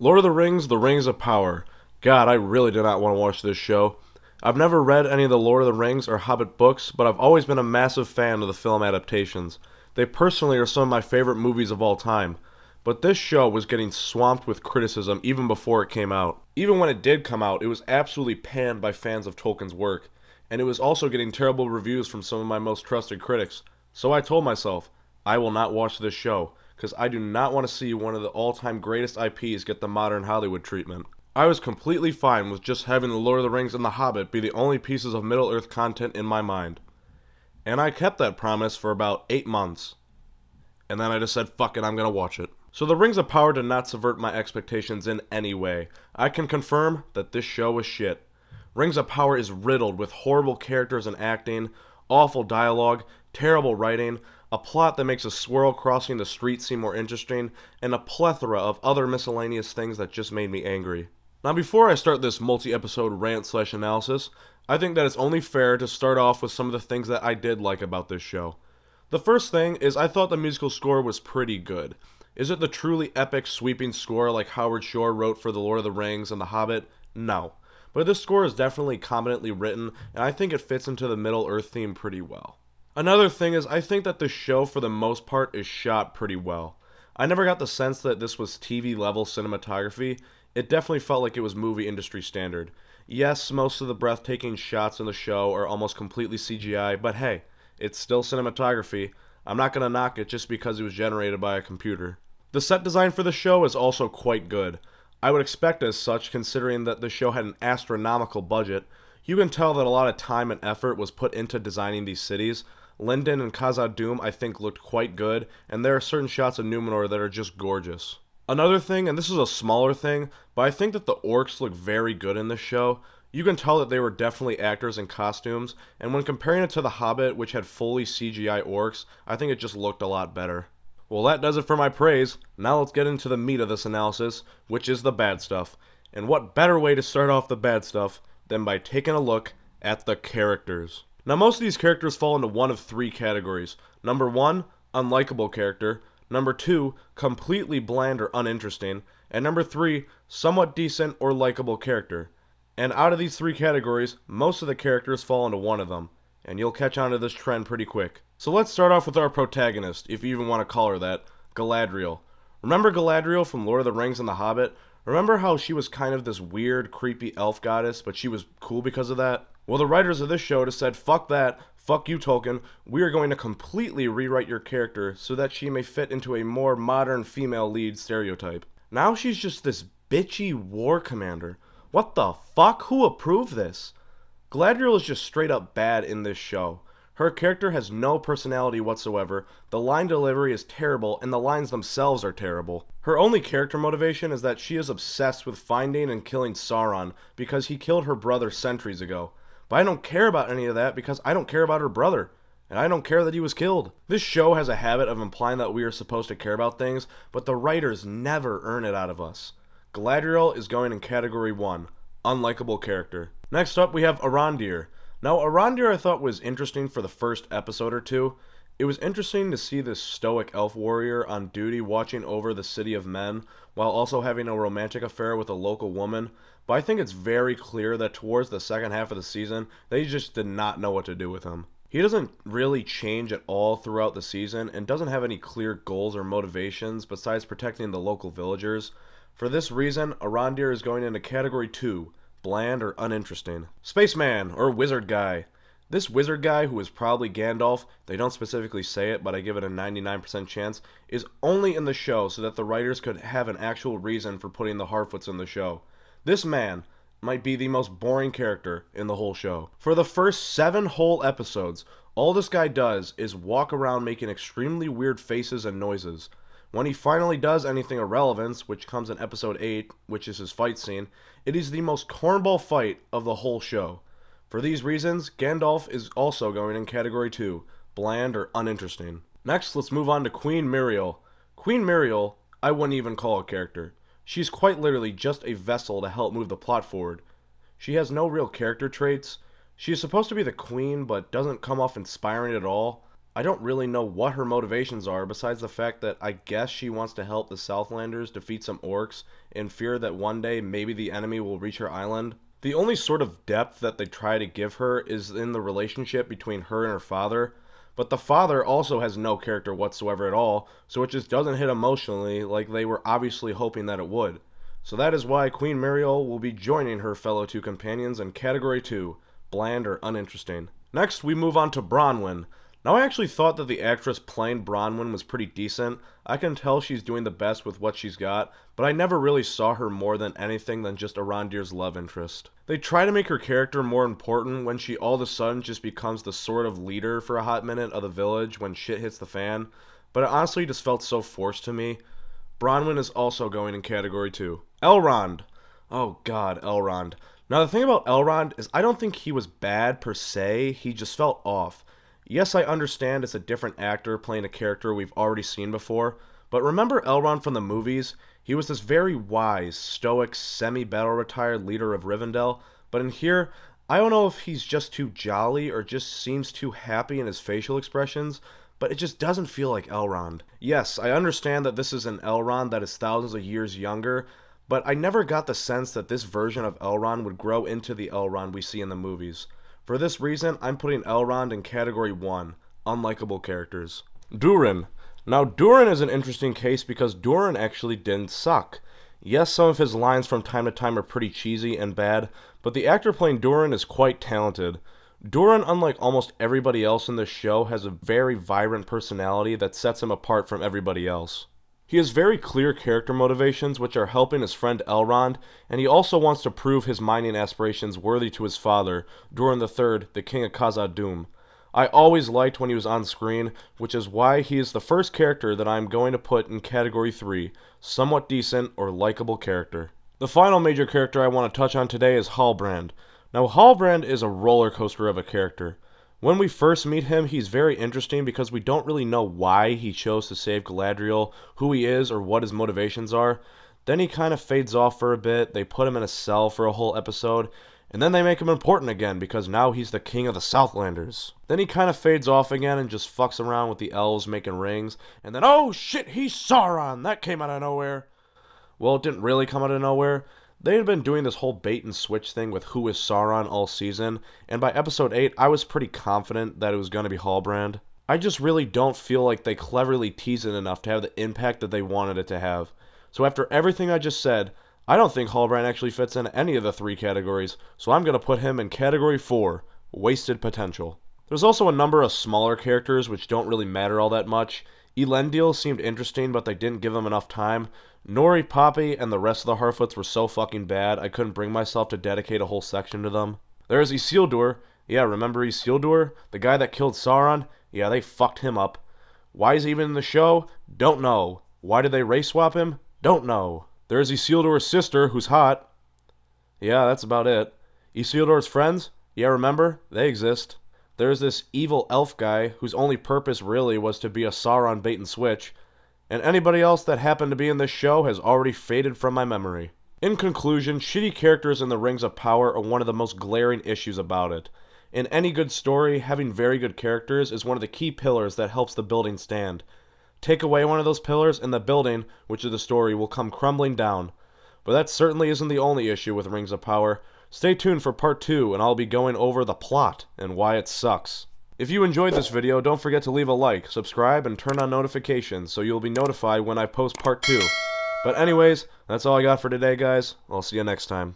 Lord of the Rings, The Rings of Power. God, I really did not want to watch this show. I've never read any of the Lord of the Rings or Hobbit books, but I've always been a massive fan of the film adaptations. They personally are some of my favorite movies of all time. But this show was getting swamped with criticism even before it came out. Even when it did come out, it was absolutely panned by fans of Tolkien's work, and it was also getting terrible reviews from some of my most trusted critics. So I told myself, I will not watch this show, because I do not want to see one of the all-time greatest IPs get the modern Hollywood treatment. I was completely fine with just having The Lord of the Rings and The Hobbit be the only pieces of Middle-earth content in my mind. And I kept that promise for about 8 months. And then I just said, fuck it, I'm gonna watch it. So The Rings of Power did not subvert my expectations in any way. I can confirm that this show was shit. Rings of Power is riddled with horrible characters and acting, awful dialogue, terrible writing, a plot that makes a swirl crossing the street seem more interesting, and a plethora of other miscellaneous things that just made me angry. Now before I start this multi-episode rant/analysis, I think that it's only fair to start off with some of the things that I did like about this show. The first thing is I thought the musical score was pretty good. Is it the truly epic sweeping score like Howard Shore wrote for The Lord of the Rings and The Hobbit? No. But this score is definitely competently written, and I think it fits into the Middle-earth theme pretty well. Another thing is I think that this show for the most part is shot pretty well. I never got the sense that this was TV level cinematography. It definitely felt like it was movie industry standard. Yes, most of the breathtaking shots in the show are almost completely CGI, but hey, it's still cinematography. I'm not gonna knock it just because it was generated by a computer. The set design for the show is also quite good. I would expect as such considering that the show had an astronomical budget. You can tell that a lot of time and effort was put into designing these cities. Lindon and Khazad-dûm I think looked quite good, and there are certain shots of Numenor that are just gorgeous. Another thing, and this is a smaller thing, but I think that the orcs look very good in this show. You can tell that they were definitely actors in costumes, and when comparing it to The Hobbit, which had fully CGI orcs, I think it just looked a lot better. Well, that does it for my praise. Now let's get into the meat of this analysis, which is the bad stuff. And what better way to start off the bad stuff than by taking a look at the characters. Now most of these characters fall into one of three categories. Number 1, unlikable character. Number 2, completely bland or uninteresting. And number 3, somewhat decent or likable character. And out of these three categories, most of the characters fall into one of them. And you'll catch on to this trend pretty quick. So let's start off with our protagonist, if you even want to call her that, Galadriel. Remember Galadriel from Lord of the Rings and The Hobbit? Remember how she was kind of this weird, creepy elf goddess, but she was cool because of that? Well, the writers of this show just said, fuck that, fuck you Tolkien, we are going to completely rewrite your character so that she may fit into a more modern female lead stereotype. Now she's just this bitchy war commander. What the fuck? Who approved this? Galadriel is just straight up bad in this show. Her character has no personality whatsoever, the line delivery is terrible, and the lines themselves are terrible. Her only character motivation is that she is obsessed with finding and killing Sauron because he killed her brother centuries ago. But I don't care about any of that because I don't care about her brother. And I don't care that he was killed. This show has a habit of implying that we are supposed to care about things, but the writers never earn it out of us. Galadriel is going in category 1, unlikable character. Next up we have Arondir. Now Arondir I thought was interesting for the first episode or two. It was interesting to see this stoic elf warrior on duty watching over the city of men, while also having a romantic affair with a local woman, but I think it's very clear that towards the second half of the season, they just did not know what to do with him. He doesn't really change at all throughout the season, and doesn't have any clear goals or motivations besides protecting the local villagers. For this reason, Arondir is going into category 2, bland or uninteresting. Spaceman, or wizard guy. This wizard guy, who is probably Gandalf, they don't specifically say it, but I give it a 99% chance, is only in the show so that the writers could have an actual reason for putting the Harfoots in the show. This man might be the most boring character in the whole show. For the first 7 whole episodes, all this guy does is walk around making extremely weird faces and noises. When he finally does anything of relevance, which comes in episode 8, which is his fight scene, it is the most cornball fight of the whole show. For these reasons, Gandalf is also going in category 2, bland or uninteresting. Next, let's move on to Queen Mariel. Queen Mariel, I wouldn't even call a character. She's quite literally just a vessel to help move the plot forward. She has no real character traits. She is supposed to be the queen, but doesn't come off inspiring at all. I don't really know what her motivations are besides the fact that I guess she wants to help the Southlanders defeat some orcs in fear that one day maybe the enemy will reach her island. The only sort of depth that they try to give her is in the relationship between her and her father, but the father also has no character whatsoever at all, so it just doesn't hit emotionally like they were obviously hoping that it would. So that is why Queen Mariel will be joining her fellow two companions in Category 2, bland or uninteresting. Next, we move on to Bronwyn. Now, I actually thought that the actress playing Bronwyn was pretty decent. I can tell she's doing the best with what she's got, but I never really saw her more than anything than just Arondir's love interest. They try to make her character more important when she all of a sudden just becomes the sort of leader for a hot minute of the village when shit hits the fan, but it honestly just felt so forced to me. Bronwyn is also going in Category 2. Elrond. Oh god, Elrond. Now the thing about Elrond is I don't think he was bad per se, he just felt off. Yes, I understand it's a different actor playing a character we've already seen before, but remember Elrond from the movies? He was this very wise, stoic, semi-battle retired leader of Rivendell, but in here, I don't know if he's just too jolly or just seems too happy in his facial expressions, but it just doesn't feel like Elrond. Yes, I understand that this is an Elrond that is thousands of years younger, but I never got the sense that this version of Elrond would grow into the Elrond we see in the movies. For this reason, I'm putting Elrond in Category 1, unlikable characters. Durin. Now, Durin is an interesting case because Durin actually didn't suck. Yes, some of his lines from time to time are pretty cheesy and bad, but the actor playing Durin is quite talented. Durin, unlike almost everybody else in this show, has a very vibrant personality that sets him apart from everybody else. He has very clear character motivations which are helping his friend Elrond, and he also wants to prove his mining aspirations worthy to his father, Durin III, the King of Khazad-dûm. I always liked when he was on screen, which is why he is the first character that I am going to put in Category 3, somewhat decent or likable character. The final major character I want to touch on today is Hallbrand. Now, Hallbrand is a roller coaster of a character. When we first meet him, he's very interesting because we don't really know why he chose to save Galadriel, who he is, or what his motivations are. Then he kind of fades off for a bit, they put him in a cell for a whole episode, and then they make him important again because now he's the king of the Southlanders. Then he kind of fades off again and just fucks around with the elves making rings, and then oh shit, he's Sauron! That came out of nowhere. Well, it didn't really come out of nowhere. They had been doing this whole bait and switch thing with who is Sauron all season, and by episode 8, I was pretty confident that it was going to be Hallbrand. I just really don't feel like they cleverly teased it enough to have the impact that they wanted it to have. So after everything I just said, I don't think Hallbrand actually fits in any of the 3 categories, so I'm going to put him in Category 4, Wasted Potential. There's also a number of smaller characters which don't really matter all that much. Elendil seemed interesting, but they didn't give him enough time. Nori, Poppy, and the rest of the Harfoots were so fucking bad, I couldn't bring myself to dedicate a whole section to them. There's Isildur. Yeah, remember Isildur? The guy that killed Sauron? Yeah, they fucked him up. Why is he even in the show? Don't know. Why did they race swap him? Don't know. There's Isildur's sister, who's hot. Yeah, that's about it. Isildur's friends? Yeah, remember? They exist. There's this evil elf guy whose only purpose really was to be a Sauron bait and switch. And anybody else that happened to be in this show has already faded from my memory. In conclusion, shitty characters in the Rings of Power are one of the most glaring issues about it. In any good story, having very good characters is one of the key pillars that helps the building stand. Take away one of those pillars and the building, which is the story, will come crumbling down. But that certainly isn't the only issue with Rings of Power. Stay tuned for part 2 and I'll be going over the plot and why it sucks. If you enjoyed this video, don't forget to leave a like, subscribe, and turn on notifications so you'll be notified when I post part 2. But anyways, that's all I got for today, guys. I'll see you next time.